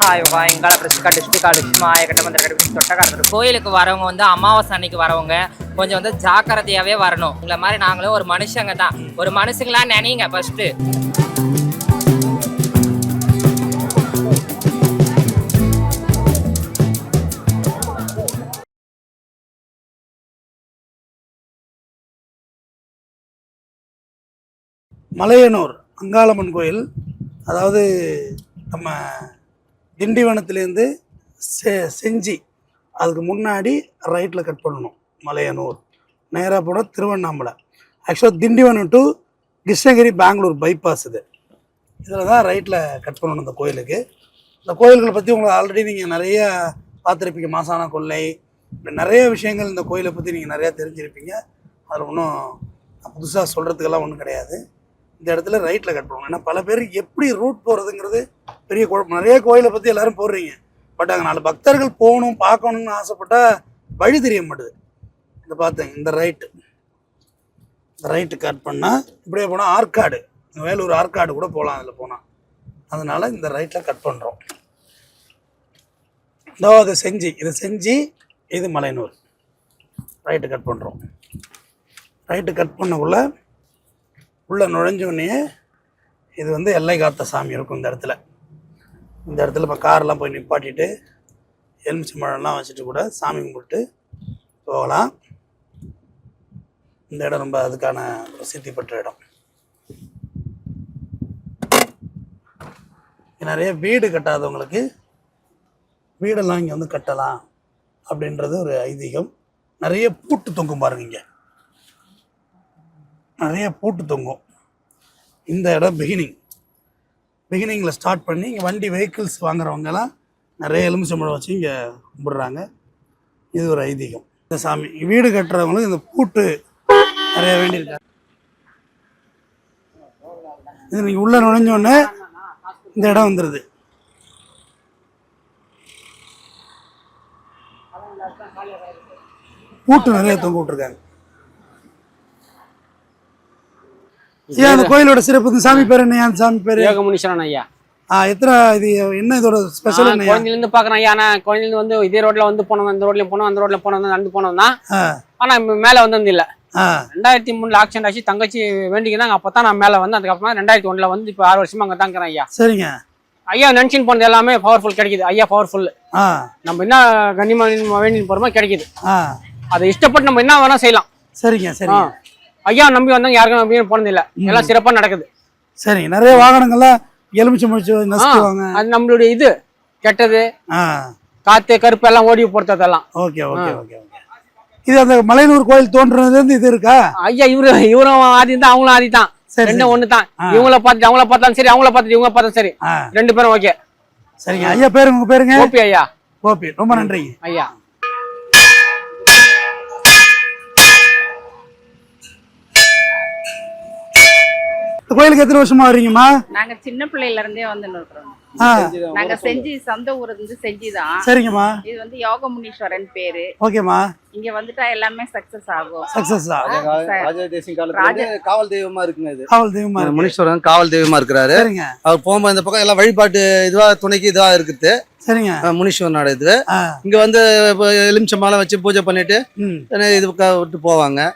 எங்கால பிரசிக்கா டிஸ்ட்ரிக்ட் லட்சுமி ஆயக்கட்ட மந்திர தொட்டக்காரர் கோயிலுக்கு வரவங்க வந்து அமாவாசை அன்னைக்கு வரவங்க கொஞ்சம் வந்து ஜாக்கிரதையாவே வரணும். உங்களை மாதிரி நாங்களும் ஒரு மனுஷங்க தான், ஒரு மனுஷங்களா நினைங்க ஃபர்ஸ்ட். மலையனூர் அங்காளம்மன் கோயில், அதாவது நம்ம திண்டிவனத்துலேருந்து செஞ்சி அதுக்கு முன்னாடி ரைட்டில் கட் பண்ணணும். மலையனூர் நேராக போனால் திருவண்ணாமலை. ஆக்சுவலாக திண்டிவனம் டு கிருஷ்ணகிரி பெங்களூர் பைபாஸ் இதில் தான் ரைட்டில் கட் பண்ணணும் இந்த கோயிலுக்கு. இந்த கோயில்களை பற்றி உங்களுக்கு ஆல்ரெடி நீங்கள் நிறையா பார்த்துருப்பீங்க. மாசான கொள்ளை, இப்படி நிறைய விஷயங்கள் இந்த கோயிலை பற்றி நீங்கள் நிறையா தெரிஞ்சிருப்பீங்க. அதில் ஒன்றும் புதுசாக சொல்கிறதுக்கெல்லாம் ஒன்றும் கிடையாது. இந்த இடத்துல ரைட்டில் கட் பண்ணணும். ஏன்னா பல பேர் எப்படி ரூட் போகிறதுங்கிறது பெரிய குழப்பம். நிறைய கோயிலை பற்றி எல்லோரும் போடுறீங்க, பட் அங்கே 4 பக்தர்கள் போகணும் பார்க்கணுன்னு ஆசைப்பட்டால் வழி தெரிய மாட்டுது. இதை பார்த்தேங்க, இந்த ரைட்டு கட் பண்ணால் இப்படியே போனால் ஆற்காடு, வேலூர் ஆற்காடு கூட போகலாம் அதில் போனால். அதனால் இந்த ரைட்டில் கட் பண்ணுறோம். இதோ அது செஞ்சி, இது செஞ்சி, இது மலையனூர். ரைட்டு கட் பண்ணுறோம். ரைட்டு கட் பண்ணக்குள்ள உள்ளே நுழைஞ்சோடனே இது வந்து எல்லை காத்த சாமி இருக்கும் இந்த இடத்துல. இந்த இடத்துல இப்போ காரெலாம் போய் நிப்பாட்டிட்டு எலுமிச்சம்பழம்லாம் வச்சுட்டு கூட சாமி கும்பிட்டு போகலாம். இந்த இடம் ரொம்ப அதுக்கான பிரசித்தி பெற்ற இடம். நிறைய வீடு கட்டாதவங்களுக்கு வீடெல்லாம் இங்கே வந்து கட்டலாம் அப்படின்றது ஒரு ஐதீகம். நிறைய பூட்டு தொங்கும் பாருங்க, இங்கே நிறைய பூட்டு தொங்கும். இந்த இடம் பிகினிங்கில் ஸ்டார்ட் பண்ணி இங்கே வண்டி வெஹிக்கிள்ஸ் வாங்குறவங்கலாம் நிறைய எலுமிச்சம்பழம் வச்சு இங்கே கும்பிட்றாங்க. இது ஒரு ஐதீகம். இந்த சாமி வீடு கட்டுறவங்களும் இந்த பூட்டு நிறைய வேண்டியிருக்காங்க. இது நீங்கள் உள்ளே நுழைஞ்சோடனே இந்த இடம் வந்துடுது. பூட்டு நிறைய தொங்க விட்டுருக்காங்க. ஏன் அந்த கோயிலோட சிறப்பு? இந்த சாமி பேர் என்ன? அந்த சாமி பேர் யோகமுனீஸ்வரன் ஐயா. எத்தனை இது என்ன இதோட ஸ்பெஷல்? கோயிலிருந்து பாக்குறேன் ஐயா. நான் கோயிலிருந்து வந்து இதே ரோட்ல வந்து போனோம், அந்த ரோட்ல போனோம், அந்த ரோட்ல போனோம், நடந்து போனோம் தான். ஆனா மேல வந்தது இல்ல. 2003 ஆக்சிடென்ட் ஆச்சு. தங்கச்சி வேண்டிக்கிறாங்க, அப்பதான் நான் மேல வந்து. அதுக்கப்புறமா 2001 வந்து இப்ப 6 வருஷமா அங்க தாங்கிறேன் ஐயா. சரிங்க ஐயா. நினைச்சின்னு போனது எல்லாமே பவர்ஃபுல் கிடைக்குது ஐயா. பவர்ஃபுல் நம்ம என்ன கண்ணியமா வேண்டின்னு போறோமோ கிடைக்குது. அதை இஷ்டப்பட்டு நம்ம என்ன வேணா செய்யலாம். சரிங்க சரி ஐயா. நம்பி வந்தாங்க, யாருக்கும் நம்பி போனது இல்ல. எல்லாம் சிறப்பா நடக்குது. சரி. நிறைய வாகனங்கள்லாம் எலுமிச்சை முடிச்சு நசுக்குவாங்க. அது நம்மளுடைய இது கெட்டது, காத்து கருப்பு எல்லாம் ஓடி போறதெல்லாம். Okay okay okay. இது அந்த மலையனூர் கோயில் தோன்றது இது இருக்கா ஐயா? இவரும் ஆதி தான், அவங்களும் ஆதி தான். ரெண்டும் ஒண்ணு தான். இவங்கள பார்த்துட்டு அவங்கள பார்த்தாலும் சரி, அவங்கள பார்த்துட்டு இவங்க பார்த்தாலும் சரி, 2 பேரும் ஓகே. சரிங்க ஐயா. பேருங்க? உங்க பேருங்க? கோபி ஐயா. கோபி, ரொம்ப நன்றிங்க ஐயா. கோயிலுக்கு எத்தனை வருஷமா வரீங்கம்மா? நாங்க சின்ன பிள்ளையில இருந்தே வந்து நிக்கிறோம். நாங்க செஞ்சி, சொந்த ஊர் வந்து செஞ்சி தான். சரிங்கம்மா. இது வந்து யோகமுனீஸ்வரன் பேரு. ஓகேம்மா. இங்க வந்துட்டா எல்லாமே சக்சஸ் ஆகும். சக்சஸ் ராஜதேசிங் காலத்துல காவல் தெய்வமா இருக்குங்க. இது காவல் தெய்வமா இருக்கு. முனீஸ்வரன் காவல் தெய்வமா இருக்கிறாரு. சரிங்க. அவர் போகும்போது இந்த பக்கம் எல்லாம் வழிபாட்டு இதுவா துணைக்கு இதுவா இருக்குது. சரிங்க. முனீஸ்வரனோட இது இங்க வந்து எலுமிச்சம்பழம் வச்சு பூஜை பண்ணிட்டு இது விட்டு போவாங்க.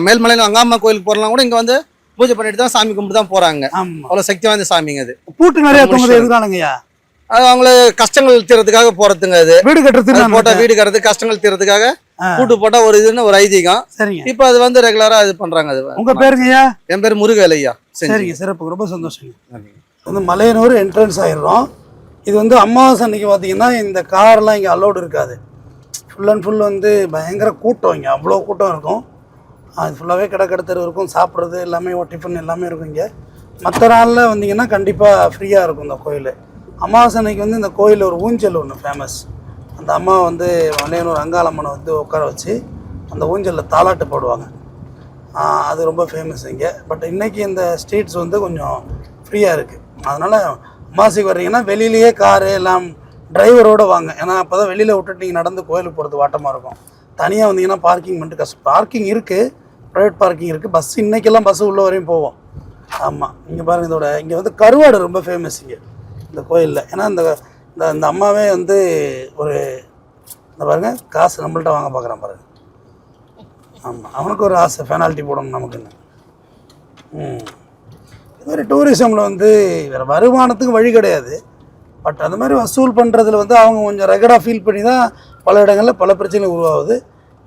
மேல்மலையில அங்காம்மா கோயிலுக்கு போறலாம் கூட இங்க வந்து பூஜை பண்ணிட்டு தான் சாமி கும்பிட்டு தான் போறாங்க. அவ்வளவு சக்தி வாய்ந்த சாமிங்க அது. பூட்டு நிறைய எதுக்கானங்கய்யா? அது அவங்களுக்கு கஷ்டங்கள் தீர்றதுக்காக போறதுங்க. அது வீடு கட்டுறதுக்கு போட்டா, வீடு கட்டுறதுக்கு கஷ்டங்கள் தீர்றதுக்காக பூட்டு போட்டா ஒரு இதுன்னு ஒரு ஐதீகம். இப்ப அது வந்து ரெகுலரா இது பண்றாங்க. அது உங்க பேருங்கய்யா? என் பேர் முருகேலையா. சரிங்க, சிறப்பு, ரொம்ப சந்தோஷம். வந்து மலையனூர் என்ட்ரன்ஸ் ஆயிடுறோம். இது வந்து அமாவாசை அன்னைக்கு பார்த்தீங்கன்னா இந்த கார்லாம் இங்கே அலோடு இருக்காது. ஃபுல் அண்ட் ஃபுல் வந்து பயங்கர கூட்டம். இங்கே அவ்வளோ கூட்டம் இருக்கும். அது ஃபுல்லாகவே கடை தெரு இருக்கும். சாப்பிட்றது எல்லாமே, டிஃபன் எல்லாமே இருக்கும் இங்கே. மற்ற நாளில் வந்தீங்கன்னா கண்டிப்பாக ஃப்ரீயாக இருக்கும் இந்த கோயில். அமாவாசை அன்னைக்கு வந்து இந்த கோயில் ஒரு ஊஞ்சல் ஒன்று ஃபேமஸ். அந்த அம்மா வந்து மலையனூர் அங்காளம்மனை வந்து உட்கார வச்சு அந்த ஊஞ்சலில் தாலாட்டு போடுவாங்க. அது ரொம்ப ஃபேமஸ் இங்கே. பட் இன்றைக்கி இந்த ஸ்ட்ரீட்ஸ் வந்து கொஞ்சம் ஃப்ரீயாக இருக்குது. அதனால் அமாவாசைக்கு வர்றீங்கன்னா வெளியிலேயே காரு எல்லாம் டிரைவரோடு வாங்க. ஏன்னா அப்போ தான் வெளியில் விட்டுட்டு நீங்கள் நடந்து கோயிலுக்கு போகிறது வாட்டமாக இருக்கும். தனியாக வந்தீங்கன்னா பார்க்கிங் பண்ணிட்டு கஷ்டம். பார்க்கிங் இருக்குது, ப்ரைவேட் பார்க்கிங் இருக்குது. பஸ் இன்றைக்கெல்லாம் பஸ்ஸு உள்ள வரையும் போவோம். ஆமாம். இங்கே பாருங்கள், இதோட இங்கே வந்து கருவாடு ரொம்ப ஃபேமஸ் இங்கே இந்த கோயிலில். ஏன்னா இந்த அம்மாவே வந்து ஒரு இந்த பாருங்க காசு நம்மள்ட்ட வாங்க பார்க்குறான் பாருங்க. ஆமாம், அவனுக்கு ஒரு ஆசை பெனால்ட்டி போடணும் நமக்குன்னு. இது மாதிரி டூரிசமில் வந்து வேறு வருமானத்துக்கு வழி கிடையாது. பட் அந்த மாதிரி வசூல் பண்ணுறதுல வந்து அவங்க கொஞ்சம் ரெகடாக ஃபீல் பண்ணி தான் பல இடங்களில் பல பிரச்சனை உருவாகுது.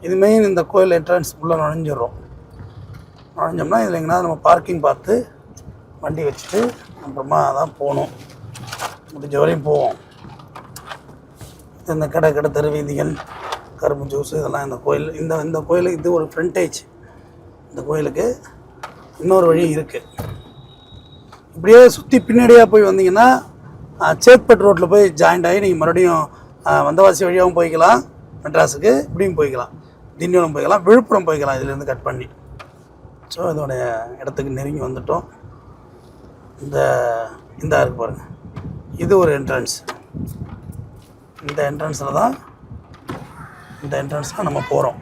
இது மெயின் இந்த கோயில் என்ட்ரன்ஸ் உள்ளே நுழைஞ்சிடுறோம். நுழைஞ்சோம்னா இதில் எங்கேனா நம்ம பார்க்கிங் பார்த்து வண்டி வச்சுட்டு அப்புறமா தான் போகணும். முடிஞ்ச வரையும் போவோம். இந்த கடை தெரு வீதிகள், கரும்பு ஜூஸ் இதெல்லாம் இந்த கோயில் இந்த கோயிலுக்கு இது ஒரு ஃப்ரண்டேஜ். இந்த கோயிலுக்கு இன்னொரு வழி இருக்குது. இப்படியே சுற்றி பின்னாடியாக போய் வந்தீங்கன்னா சேத்பட் ரோட்டில் போய் ஜாயிண்ட் ஆகி நீங்கள் மறுபடியும் வந்தவாசி வழியாகவும் போய்க்கலாம், மெட்ராஸுக்கு இப்படியும் போய்க்கலாம், திண்டிவனம் போய்க்கலாம், விழுப்புரம் போய்க்கலாம் இதுலேருந்து கட் பண்ணி. ஸோ இதோடைய இடத்துக்கு நெருங்கி வந்துட்டோம். இந்த இருக்கு பாருங்கள், இது ஒரு என்ட்ரன்ஸ். இந்த என்ட்ரன்ஸில் தான் நம்ம போகிறோம்.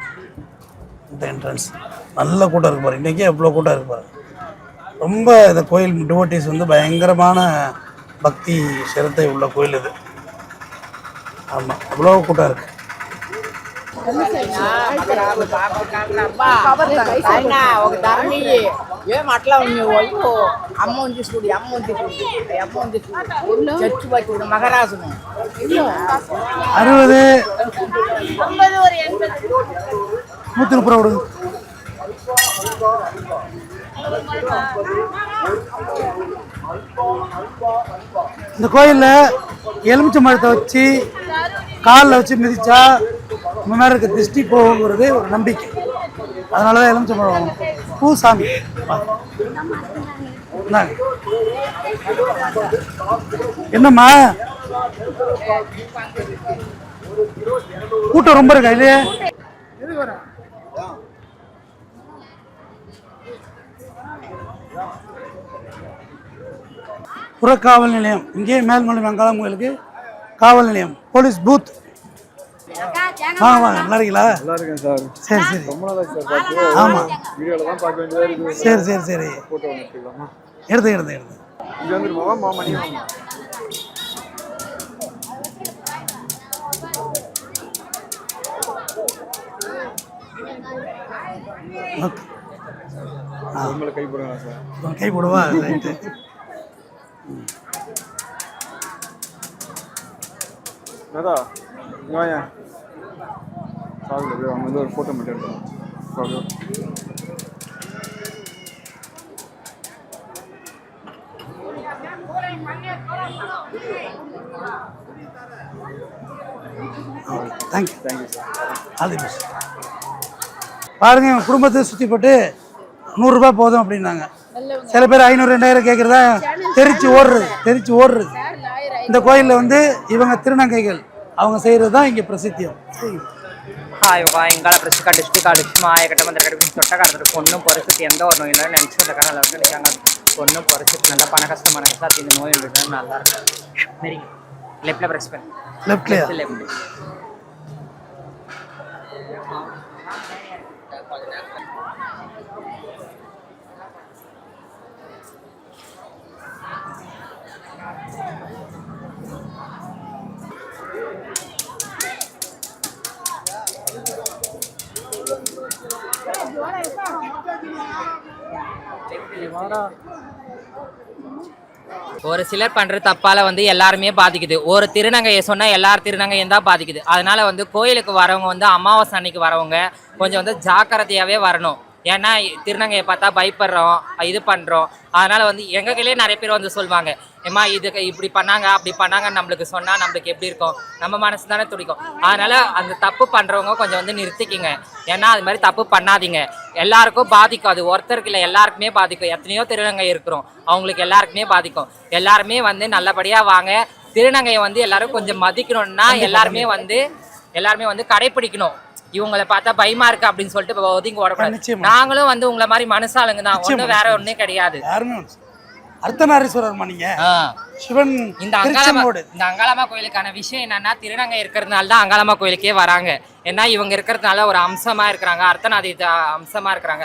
இந்த என்ட்ரன்ஸ் நல்ல கூட்டம் இருக்கு பாருங்க. இன்றைக்கே எவ்வளோ கூட்டம் இருக்கு பாருங்க. ரொம்ப இந்த கோயில் டிவோட்டிஸ் வந்து பயங்கரமான பக்தி சிரத்தை உள்ள கோயில் இது. ஆமாம், அவ்வளோ கூட்டம் இருக்குது. அறுபது 130 விடுங்க. இந்த கோயிலில் எலுமிச்சை மரத்தை வச்சு காலில் வச்சு மிதிச்சா இந்த மாதிரி இருக்க திருஷ்டி போகுங்கிறது ஒரு நம்பிக்கை. அதனால தான் எலுமிச்சை மரம் வாங்கணும். பூ சாமி என்னம்மா கூட்டம் ரொம்ப இருக்கா இல்லையே? புறக்காவல் நிலையம், இங்கே மேல்மலை வெங்காளம் கோயிலுக்கு காவல் நிலையம், போலீஸ் பூத். வாங்க நல்லா இருக்கீங்களா? நல்லா இருக்கேன் சார். சரி சரி, ரொம்ப நாளா சார் பார்த்து. ஆமாம், வீடியோல தான் பார்க்க வேண்டியதா இருக்கு. சரி போட்டோ எடுத்துக்கலாமா? எடுத்து இங்க வந்துருமா மாமணி? ஓகே. உங்களை கை போடுங்களா சார்? கை போடுவா. ரைட்டு. நேதா இங்க வாங்க. சாகுல போய் அவங்க வந்து ஒரு ஃபோட்டோ மட்டும் எடுக்கலாம். சாகு thank you sir. All the best. பாருங்க, எங்கள் குடும்பத்தை சுற்றி போட்டு 100 ரூபாய் போதும் அப்படின்னாங்க. சில பேர் 500 2000 கேட்குறதா தெரிச்சு ஓடுறது. இந்த கோயிலில் வந்து இவங்க திருநங்கைகள் அவங்க செய்கிறது தான் இங்கே பிரசித்தியம். హాయిగా ఇంకా ప్రస్తుత డిస్ట్రిక్ట్ కాలేజ్ మాయకట్ట మంది దగ్గర తొట్ట కడతారు పొన్ను పరిస్థితి ఎంతో ஒரு நோயில் நினச்சி அந்த காலம் அளவுக்கு நிற்காங்க. பொண்ணும் பரிசுத்து நல்லா பண கஷ்டமான கஷ்டம் இந்த நோய் இருக்குது. நல்லா இருக்கும். சரி, லெஃப்டில் ப்ரெஸ் பண்ணு. லெஃப்ட்லையா? லெஃப்ட். ஒரு சிலர் பண்ற தப்பால வந்து எல்லாருமே பாதிக்குது. ஒரு திருநங்கையை சொன்னா எல்லார் திருநங்கையும் தான் பாதிக்குது. அதனால வந்து கோயிலுக்கு வரவங்க வந்து அமாவாசை அன்னைக்கு வரவங்க கொஞ்சம் வந்து ஜாக்கிரதையாவே வரணும். ஏன்னா திருநங்கையை பார்த்தா பயப்படுறோம், இது பண்ணுறோம். அதனால் வந்து எங்கள் கையிலே நிறைய பேர் வந்து சொல்லுவாங்க, ஏம்மா இதுக்கு இப்படி பண்ணாங்க அப்படி பண்ணாங்க, நம்மளுக்கு சொன்னால் நம்மளுக்கு எப்படி இருக்கும், நம்ம மனசு தானே துடிக்கும். அதனால் அந்த தப்பு பண்ணுறவங்க கொஞ்சம் வந்து நிறுத்திக்கிங்க. ஏன்னா அது மாதிரி தப்பு பண்ணாதீங்க. எல்லாருக்கும் பாதிக்கும். அது ஒருத்தருக்கு இல்லை, எல்லாருக்குமே பாதிக்கும். எத்தனையோ திருநங்கை இருக்கிறோம், அவங்களுக்கு எல்லாருக்குமே பாதிக்கும். எல்லாருமே வந்து நல்லபடியாக வாங்க. திருநங்கையை வந்து எல்லாரும் கொஞ்சம் மதிக்கணும்னா எல்லாருமே வந்து கடைப்பிடிக்கணும். இவங்களை பார்த்தா பயமா இருக்கு அப்படின்னு சொல்லிட்டு ஒதுங்கி ஓடக்கூடாது. நாங்களும் வந்து உங்களை மாதிரி மனசாளுங்க தான், ஒன்றும் வேற ஒன்றும் கிடையாது. அர்த்தநாரீஸ்வரர் நீங்க சிவன். இந்த அங்காளம்மா கோயிலுக்கான விஷயம் என்னன்னா, திருநங்கை இருக்கிறதுனால தான் அங்காளம்மா கோயிலுக்கே வராங்க. ஏன்னா இவங்க இருக்கிறதுனால ஒரு அம்சமா இருக்கிறாங்க, அம்சமா இருக்கிறாங்க.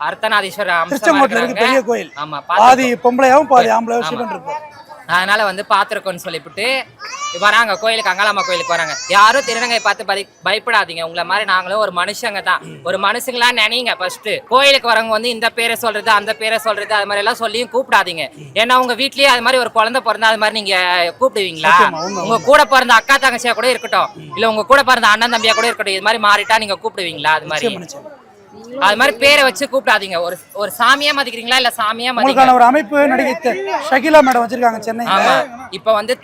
அர்த்தநாதீஸ்வரர் அம்சமா இருக்கிறாங்க. பெரிய கோயில். ஆமா, பாதி பொம்பளையாவும் பாதி ஆம்பளையாவும் சிவன் இருப்பார். அதனால வந்து பார்த்துருக்கோன்னு சொல்லிவிட்டு வராங்க கோயிலுக்கு, அங்காளம்மா கோயிலுக்கு வராங்க. யாரும் திருநங்கையை பார்த்து பயப்படாதீங்க. உங்களை மாதிரி நாங்களும் ஒரு மனுஷங்க தான். ஒரு மனுஷங்களா நினைங்க. ஃபர்ஸ்ட் கோயிலுக்கு வரவங்க வந்து இந்த பேரை சொல்றது அந்த பேரை சொல்றது அது மாதிரி எல்லாம் சொல்லியும் கூப்பிடாதீங்க. ஏன்னா உங்க வீட்லயே அது மாதிரி ஒரு குழந்தை பிறந்தா அது மாதிரி நீங்க கூப்பிடுவீங்களா? உங்க கூட பிறந்த அக்கா தங்கச்சியா கூட இருக்கட்டும், இல்ல உங்க கூட பிறந்த அண்ணன் தம்பியா கூட இருக்கட்டும், இது மாதிரி மாறிட்டா நீங்க கூப்பிடுவீங்களா? அது மாதிரி பேரை வச்சு கூப்பிடாதீங்க. ஒரு சாமியா மதிக்கிறீங்களா இல்ல சாமியா மதிக்கிறீங்களா? ஒரு அமைப்பு நடிகை ஷகிலா மேடம் வச்சிருக்காங்க சென்னை. ஆமா, இப்ப வந்து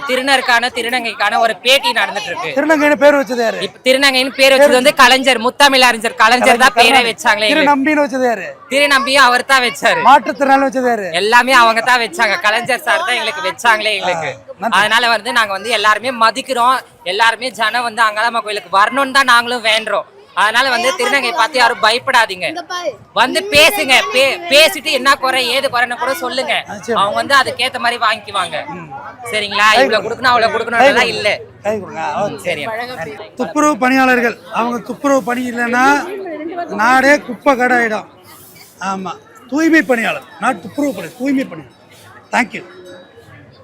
திருநங்கைக்கான ஒரு பேட்டி நடந்துட்டு இருக்கு. திருநங்கைன்னு பேர் வச்சது யாரு? திருநங்கைன்னு பேர் வச்சது வந்து கலைஞர், முத்தமிழ் அறிஞர் கலைஞர் தான் பேரே வச்சாங்களே. திருநம்பின்னு வச்சது யாரு? திருநம்பியும் அவர் தான் வச்சாரு. மாற்றுத்திறனாளி வச்சது யாரு? எல்லாமே அவங்க தான் வச்சாங்க. கலைஞர் சார் தான் எங்களுக்கு வச்சாங்களே எங்களுக்கு. அதனால வந்து நாங்க வந்து எல்லாருமே மதிக்கிறோம். எல்லாருமே ஜனம் வந்து அங்காளம்மா கோயிலுக்கு வரணும்னு தான் நாங்களும் வேண்டுறோம். அதனால வந்து திருநங்கை பார்த்து யாரும் பயப்படாதீங்க. வந்து பேசுங்க, பேசிட்டு என்ன குறை ஏது குறைன்னு கூட சொல்லுங்க. அவங்க வந்து அதுக்கேத்த மாதிரி வாங்கிக்குவாங்க. சரிங்களா? இவ்வளவு கொடுக்கணும் அவ்வளவு கொடுக்கணும் இல்ல. சரி. துப்புரவு பணியாளர்கள் அவங்க துப்புரவு பணி இல்லைன்னா நாடே குப்பை கடை ஆயிடும். ஆமா, தூய்மை பணியாளர், நாட் துப்புரவு பணி, தூய்மை பணியாளர். தேங்க்யூ.